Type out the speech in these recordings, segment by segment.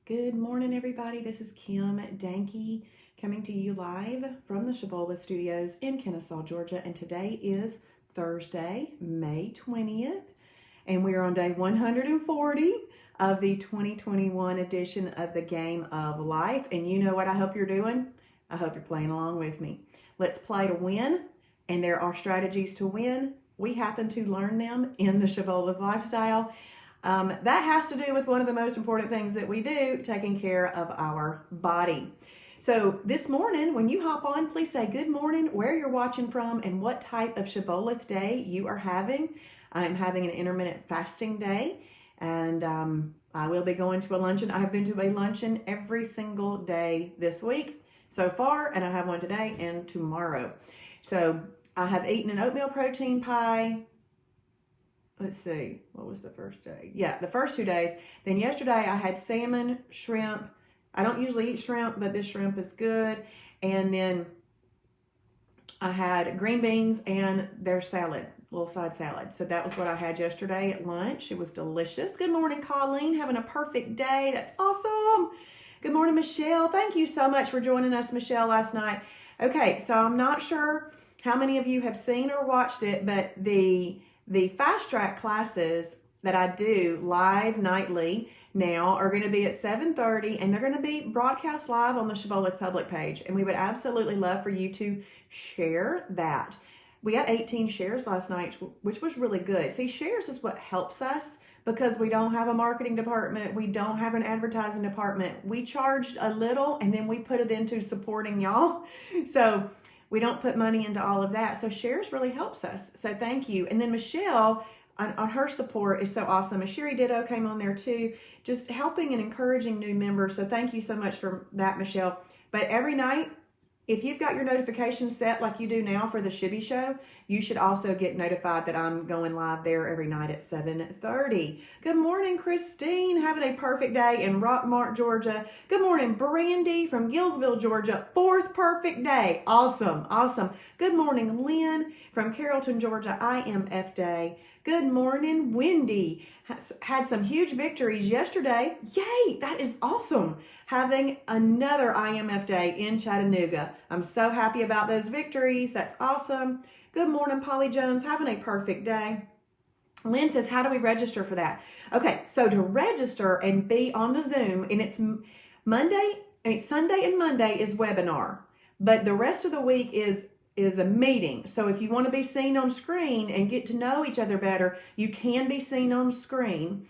Good morning, everybody. This is Kim Danke coming to you live from the Shibby Studios in Kennesaw, Georgia. And today is Thursday, May 20th, and we are on day 140 of the 2021 edition of the Game of Life. And you know what I hope you're doing? I hope you're playing along with me. Let's play to win, and there are strategies to win. We happen to learn them in the Shibby lifestyle. That has to do with one of the most important things that we do, taking care of our body. So this morning, when you hop on, please say good morning, where you're watching from, and what type of Shibboleth day you are having. I'm having an intermittent fasting day, and I will be going to a luncheon. I have been to a luncheon every single day this week so far, and I have one today and tomorrow. So I have eaten an oatmeal protein pie. Let's see, what was the first day? Yeah, the first 2 days. Then yesterday I had salmon, shrimp. I don't usually eat shrimp, but this shrimp is good. And then I had green beans and their salad, little side salad. So that was what I had yesterday at lunch. It was delicious. Good morning, Colleen. Having a perfect day. That's awesome. Good morning, Michelle. Thank you so much for joining us, Michelle, last night. Okay, so I'm not sure how many of you have seen or watched it, but the fast track classes that I do live nightly now are going to be at 7:30, and they're going to be broadcast live on the Shibboleth public page. And we would absolutely love for you to share that. We got 18 shares last night, which was really good. See, shares is what helps us because we don't have a marketing department. We don't have an advertising department. We charged a little and then we put it into supporting y'all. So we don't put money into all of that. So shares really helps us. So thank you. And then Michelle, on her support is so awesome. And Sherry Ditto came on there too, just helping and encouraging new members. So thank you so much for that, Michelle. But every night, if you've got your notifications set like you do now for the Shibby show, you should also get notified that I'm going live there every night at 7:30. Good morning, Christine. Having a perfect day in Rockmart, Georgia. Good morning, Brandy from Gillsville, Georgia. Fourth perfect day. Awesome, awesome. Good morning, Lynn from Carrollton, Georgia. IMF day. Good morning, Wendy. Had some huge victories yesterday. Yay, that is awesome. Having another IMF day in Chattanooga. I'm so happy about those victories. That's awesome. Good morning, Polly Jones. Having a perfect day. Lynn says, how do we register for that? Okay, so to register and be on the Zoom, and it's Sunday and Monday is webinar, but the rest of the week is a meeting. So if you want to be seen on screen and get to know each other better, you can be seen on screen.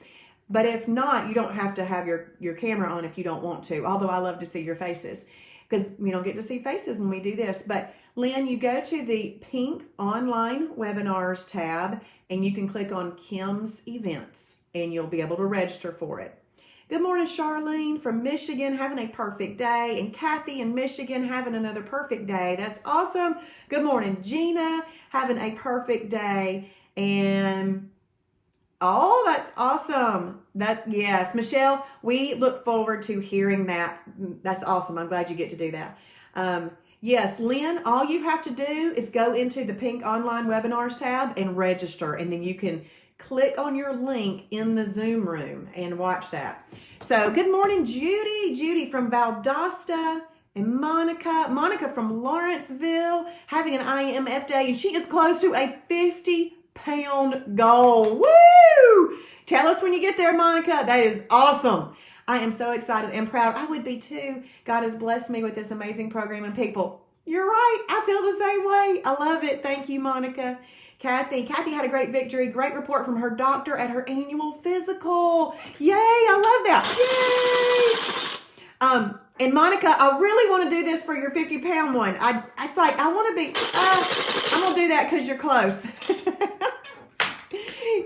But if not, you don't have to have your camera on if you don't want to, although I love to see your faces because we don't get to see faces when we do this. But Lynn, you go to the pink online webinars tab and you can click on Kim's events and you'll be able to register for it. Good morning, Charlene from Michigan, having a perfect day. And Kathy in Michigan having another perfect day. That's awesome. Good morning, Gina, having a perfect day. And oh, that's awesome. Yes, Michelle, we look forward to hearing that. That's awesome. I'm glad you get to do that. Yes, Lynn, all you have to do is go into the pink online webinars tab and register, and then you can click on your link in the Zoom room and watch that. So good morning, Judy. Judy from Valdosta, and Monica from Lawrenceville, having an IMF day, and she is close to a 50-pound goal. Woo! Tell us when you get there, Monica. That is awesome. I am so excited and proud. I would be too. God has blessed me with this amazing program and people. You're right. I feel the same way. I love it. Thank you, Monica. Kathy had a great victory. Great report from her doctor at her annual physical. Yay. I love that. Yay. And Monica, I really want to do this for your 50-pound one. I'm going to do that because you're close.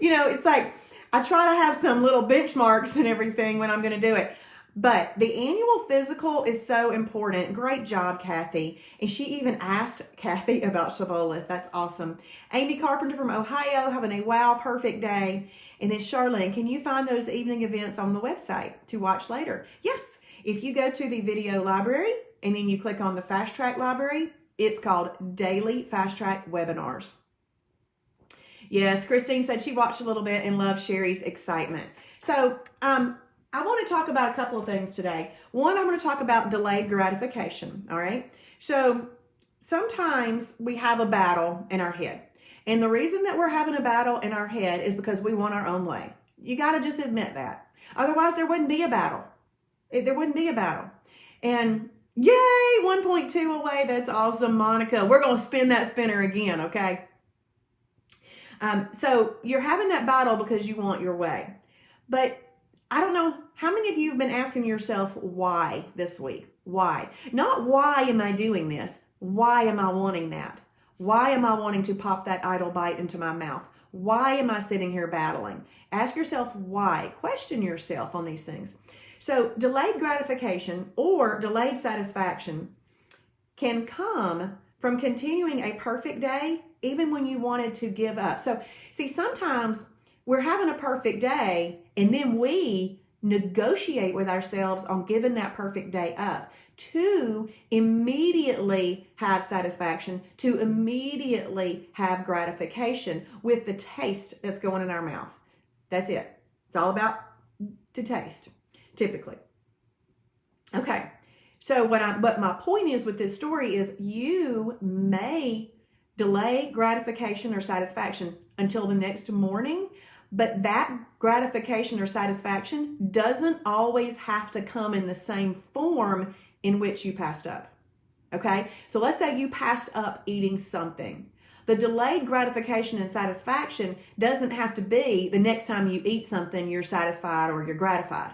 You know, it's like, I try to have some little benchmarks and everything when I'm going to do it. But the annual physical is so important. Great job, Kathy. And she even asked Kathy about Shibboleth. That's awesome. Amy Carpenter from Ohio having a wow, perfect day. And then Charlene, can you find those evening events on the website to watch later? Yes. If you go to the video library and then you click on the fast track library, it's called Daily Fast Track Webinars. Yes, Christine said she watched a little bit and loved Sherry's excitement. So I want to talk about a couple of things today. One, I'm going to talk about delayed gratification. All right. So sometimes we have a battle in our head. And the reason that we're having a battle in our head is because we want our own way. You got to just admit that. Otherwise, there wouldn't be a battle. There wouldn't be a battle. And yay, 1.2 away. That's awesome, Monica. We're going to spin that spinner again, okay? So you're having that battle because you want your way. But I don't know, how many of you have been asking yourself why this week? Why? Not why am I doing this? Why am I wanting that? Why am I wanting to pop that idle bite into my mouth? Why am I sitting here battling? Ask yourself why. Question yourself on these things. So delayed gratification or delayed satisfaction can come from continuing a perfect day even when you wanted to give up. So see, sometimes we're having a perfect day and then we negotiate with ourselves on giving that perfect day up to immediately have satisfaction, to immediately have gratification with the taste that's going in our mouth. That's it. It's all about to taste, typically. Okay. So but my point is with this story is you may delay gratification or satisfaction until the next morning, but that gratification or satisfaction doesn't always have to come in the same form in which you passed up. Okay? So let's say you passed up eating something. The delayed gratification and satisfaction doesn't have to be the next time you eat something, you're satisfied or you're gratified.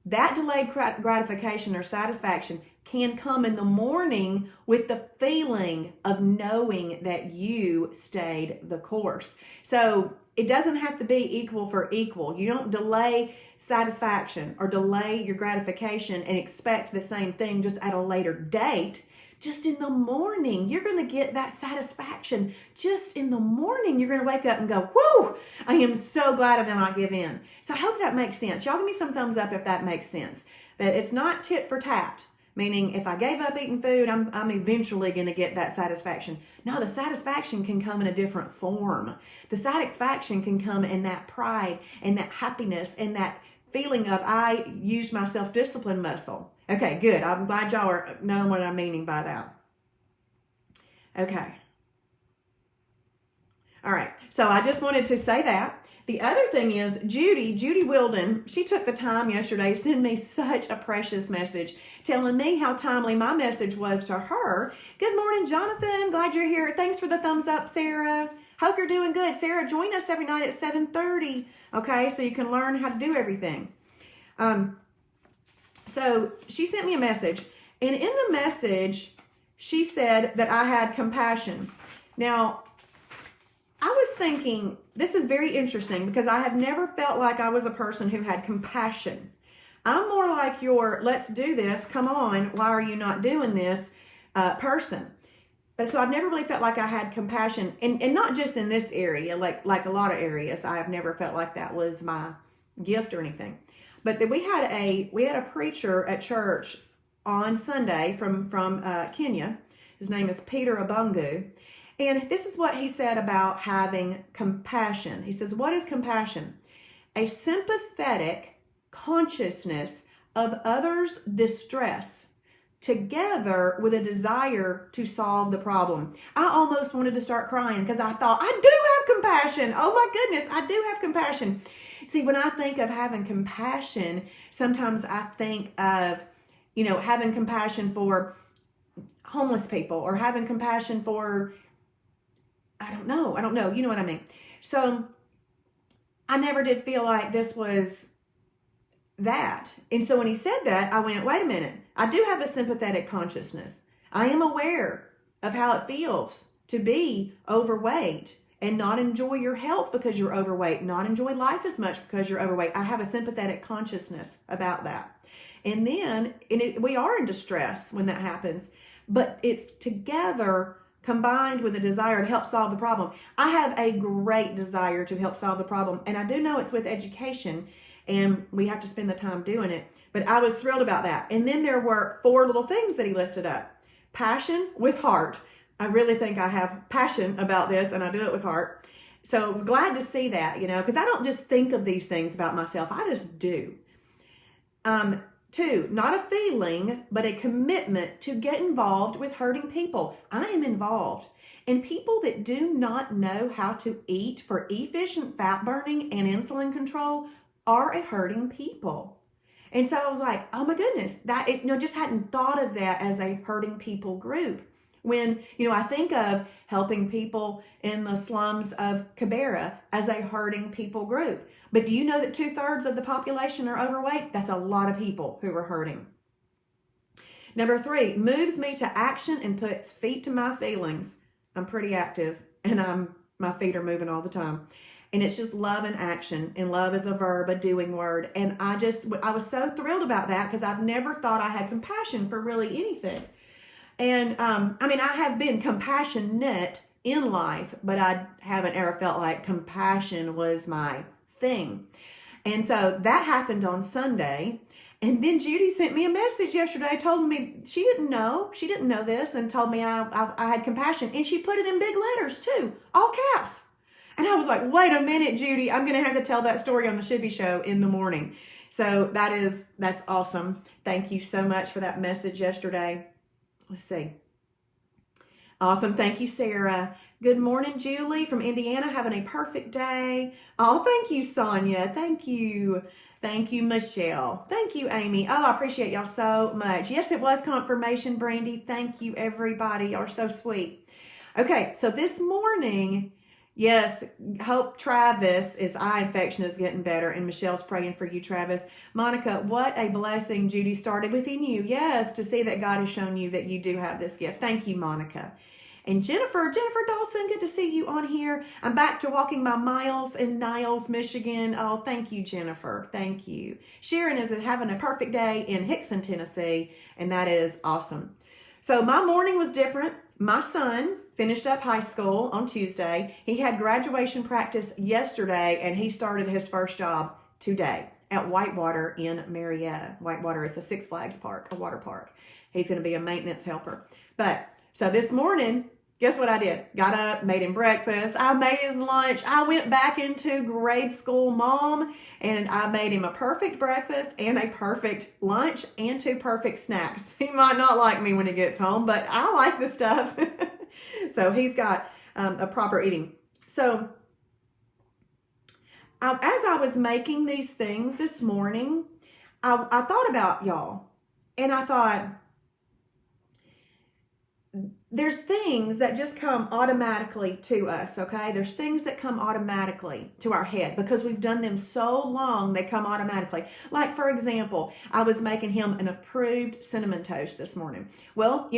That delayed gratification or satisfaction can come in the morning with the feeling of knowing that you stayed the course. So it doesn't have to be equal for equal. You don't delay satisfaction or delay your gratification and expect the same thing just at a later date. Just in the morning, you're going to get that satisfaction. Just in the morning, you're going to wake up and go, whoo, I am so glad I did not give in. So I hope that makes sense. Y'all give me some thumbs up if that makes sense. That it's not tit for tat, meaning if I gave up eating food, I'm eventually going to get that satisfaction. No, the satisfaction can come in a different form. The satisfaction can come in that pride and that happiness and that feeling of I used my self-discipline muscle. Okay, good. I'm glad y'all are knowing what I'm meaning by that. Okay. All right. So I just wanted to say that. The other thing is Judy Wilden, she took the time yesterday to send me such a precious message telling me how timely my message was to her. Good morning, Jonathan. Glad you're here. Thanks for the thumbs up, Sarah. Hope you're doing good. Sarah, join us every night at 7:30. Okay, so you can learn how to do everything. So she sent me a message, and in the message, she said that I had compassion. Now, I was thinking, this is very interesting because I have never felt like I was a person who had compassion. I'm more like your, let's do this, come on, why are you not doing this person. So I've never really felt like I had compassion, and not just in this area, like a lot of areas. I have never felt like that was my gift or anything. But then we had a preacher at church on Sunday from Kenya. His name is Peter Abungu. And this is what he said about having compassion. He says, what is compassion? A sympathetic consciousness of others' distress together with a desire to solve the problem. I almost wanted to start crying because I thought, I do have compassion. Oh my goodness, I do have compassion. See, when I think of having compassion, sometimes I think of, having compassion for homeless people or having compassion for, I don't know. You know what I mean? So I never did feel like this was that. And so when he said that, I went, wait a minute. I do have a sympathetic consciousness. I am aware of how it feels to be overweight and not enjoy your health because you're overweight, not enjoy life as much because you're overweight. I have a sympathetic consciousness about that. And then we are in distress when that happens, but it's together combined with a desire to help solve the problem. I have a great desire to help solve the problem, and I do know it's with education, and we have to spend the time doing it, but I was thrilled about that. And then there were 4 little things that he listed up. Passion with heart. I really think I have passion about this, and I do it with heart. So I was glad to see that, because I don't just think of these things about myself. I just do. Two, not a feeling, but a commitment to get involved with hurting people. I am involved. And people that do not know how to eat for efficient fat burning and insulin control are a hurting people. And so I was like, oh my goodness, just hadn't thought of that as a hurting people group. When, I think of helping people in the slums of Kibera as a hurting people group. But do you know that 2/3 of the population are overweight? That's a lot of people who are hurting. Number 3, moves me to action and puts feet to my feelings. I'm pretty active and my feet are moving all the time. And it's just love and action. And love is a verb, a doing word. And I was so thrilled about that because I've never thought I had compassion for really anything. And I have been compassionate in life, but I haven't ever felt like compassion was my thing. And so that happened on Sunday. And then Judy sent me a message yesterday, told me she didn't know this, and told me I had compassion. And she put it in big letters too, all caps. And I was like, wait a minute, Judy, I'm going to have to tell that story on the Shibby show in the morning. So that's awesome. Thank you so much for that message yesterday. Let's see. Awesome. Thank you, Sarah. Good morning, Julie from Indiana. Having a perfect day. Oh, thank you, Sonia. Thank you. Thank you, Michelle. Thank you, Amy. Oh, I appreciate y'all so much. Yes, it was confirmation, Brandy. Thank you, everybody. Y'all are so sweet. Okay, so this morning, yes, hope Travis' eye infection is getting better, and Michelle's praying for you, Travis. Monica, what a blessing Judy started within you. Yes, to see that God has shown you that you do have this gift. Thank you, Monica. And Jennifer Dawson, good to see you on here. I'm back to walking my miles in Niles, Michigan. Oh, thank you, Jennifer. Thank you. Sharon is having a perfect day in Hickson, Tennessee, and that is awesome. So my morning was different. My son finished up high school on Tuesday. He had graduation practice yesterday, and he started his first job today at Whitewater in Marietta. Whitewater, it's a Six Flags park, a water park. He's going to be a maintenance helper. So this morning, guess what I did? Got up, made him breakfast. I made his lunch. I went back into grade school mom, and I made him a perfect breakfast and a perfect lunch and 2 perfect snacks. He might not like me when he gets home, but I like the stuff. So he's got a proper eating. So as I was making these things this morning, I thought about y'all, and I thought, there's things that just come automatically to us, okay? There's things that come automatically to our head because we've done them so long, they come automatically. Like, for example, I was making him an approved cinnamon toast this morning. Well,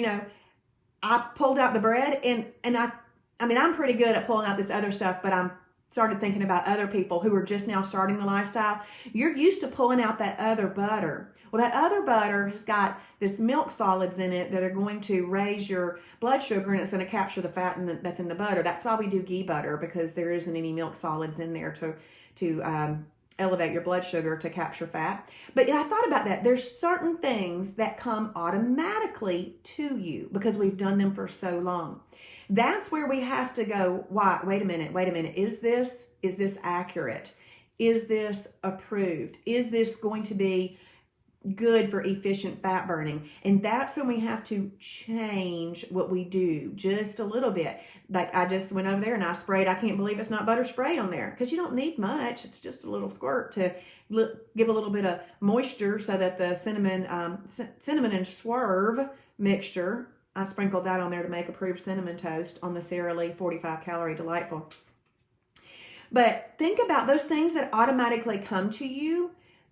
I pulled out the bread, and I'm pretty good at pulling out this other stuff, but I'm started thinking about other people who are just now starting the lifestyle. You're used to pulling out that other butter. Well, that other butter has got this milk solids in it that are going to raise your blood sugar, and it's going to capture the fat that's in the butter. That's why we do ghee butter, because there isn't any milk solids in there to elevate your blood sugar to capture fat. But I thought about that. There's certain things that come automatically to you because we've done them for so long. That's where we have to go, wait a minute. Is this accurate? Is this approved? Is this going to be good for efficient fat burning? And that's when we have to change what we do just a little bit. Like I just went over there and I sprayed, I can't believe it's not butter spray on there, because you don't need much. It's just a little squirt to give a little bit of moisture so that the cinnamon and swerve mixture, I sprinkled that on there to make approved cinnamon toast on the Sara Lee 45 calorie delightful. But think about those things that automatically come to you.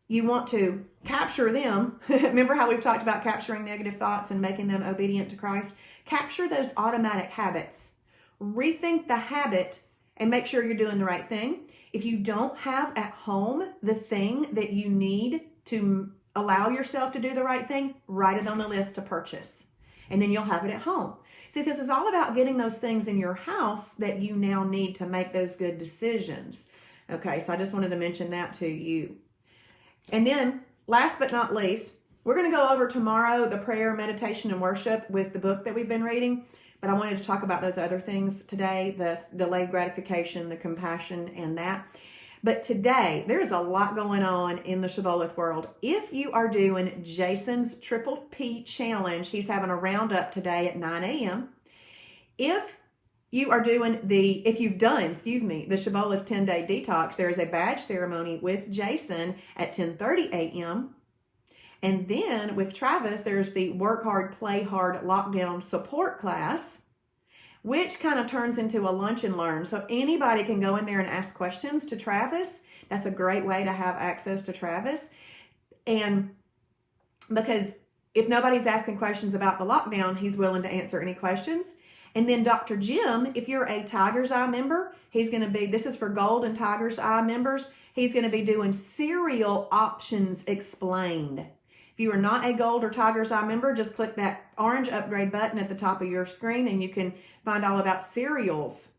You want to capture them. Remember how we've talked about capturing negative thoughts and making them obedient to Christ? Capture those automatic habits. Rethink the habit and make sure you're doing the right thing. If you don't have at home the thing that you need to allow yourself to do the right thing, write it on the list to purchase. And then you'll have it at home. See, this is all about getting those things in your house that you now need to make those good decisions. Okay, so I just wanted to mention that to you. And then, last but not least, we're going to go over tomorrow the prayer, meditation, and worship with the book that we've been reading. But I wanted to talk about those other things today, the delayed gratification, the compassion, and that. But today, there's a lot going on in the Shibboleth world. If you are doing Jason's Triple P Challenge, he's having a roundup today at 9 a.m. If you've done, the Shibboleth 10-day detox, there is a badge ceremony with Jason at 10:30 a.m. And then with Travis, there's the Work Hard, Play Hard Lockdown Support class, which kind of turns into a lunch and learn. So anybody can go in there and ask questions to Travis. That's a great way to have access to Travis. And because if nobody's asking questions about the lockdown, he's willing to answer any questions. And then Dr. Jim, if you're a Tiger's Eye member, this is for Gold and Tiger's Eye members, he's going to be doing cereal options explained. If you are not a Gold or Tiger's Eye member, just click that orange upgrade button at the top of your screen and you can find all about cereals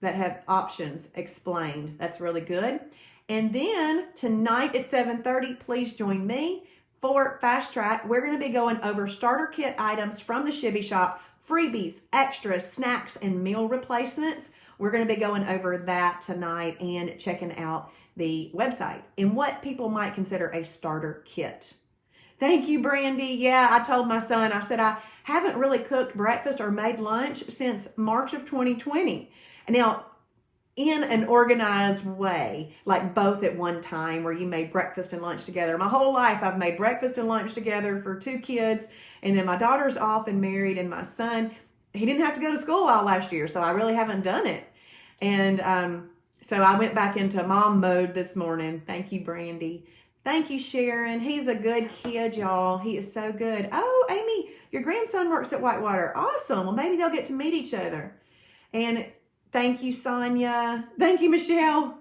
that have options explained. That's really good. And then tonight at 7:30, please join me for Fast Track. We're going to be going over starter kit items from the Shibby shop, freebies, extras, snacks, and meal replacements. We're going to be going over that tonight and checking out the website and what people might consider a starter kit. Thank you, Brandy. Yeah, I told my son, I said, I haven't really cooked breakfast or made lunch since March of 2020. Now, in an organized way, like both at one time where you made breakfast and lunch together. My whole life, I've made breakfast and lunch together for 2 kids. And then my daughter's off and married, and my son, he didn't have to go to school all last year, so I really haven't done it. And so I went back into mom mode this morning. Thank you, Brandy. Thank you, Sharon. He's a good kid, y'all. He is so good. Oh, Amy, your grandson works at Whitewater. Awesome. Well, maybe they'll get to meet each other. And thank you, Sonia. Thank you, Michelle.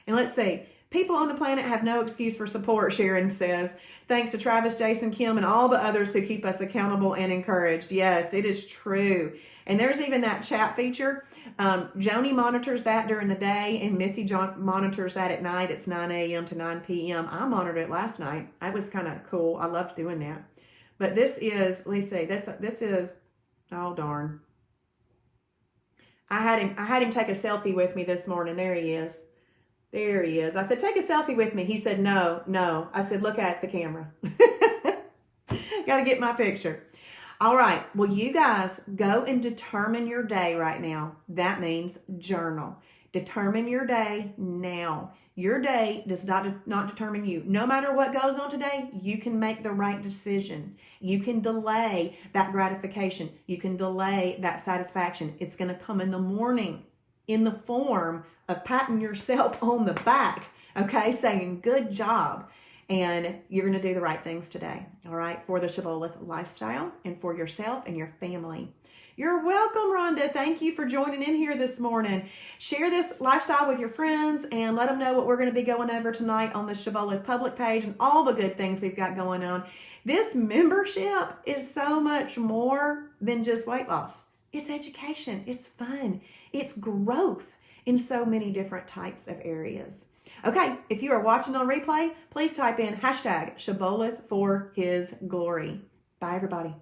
And let's see. People on the planet have no excuse for support, Sharon says. Thanks to Travis, Jason, Kim, and all the others who keep us accountable and encouraged. Yes, it is true. And there's even that chat feature. Joni monitors that during the day, and Missy monitors that at night. It's 9 a.m. to 9 p.m. I monitored it last night. That was kind of cool. I loved doing that. But this is, let's see, this is, oh darn. I had him take a selfie with me this morning. There he is. There he is. I said, take a selfie with me. He said, no. I said, look at the camera. Got to get my picture. All right. Well, you guys go and determine your day right now. That means journal. Determine your day now. Your day does not determine you. No matter what goes on today, you can make the right decision. You can delay that gratification. You can delay that satisfaction. It's going to come in the morning in the form of patting yourself on the back, okay, saying good job. And you're going to do the right things today, all right, for the Shibboleth lifestyle and for yourself and your family. You're welcome, Rhonda. Thank you for joining in here this morning. Share this lifestyle with your friends and let them know what we're going to be going over tonight on the Shibboleth public page and all the good things we've got going on. This membership is so much more than just weight loss. It's education. It's fun. It's growth in so many different types of areas. Okay, if you are watching on replay, please type in #Shibboleth for his glory. Bye, everybody.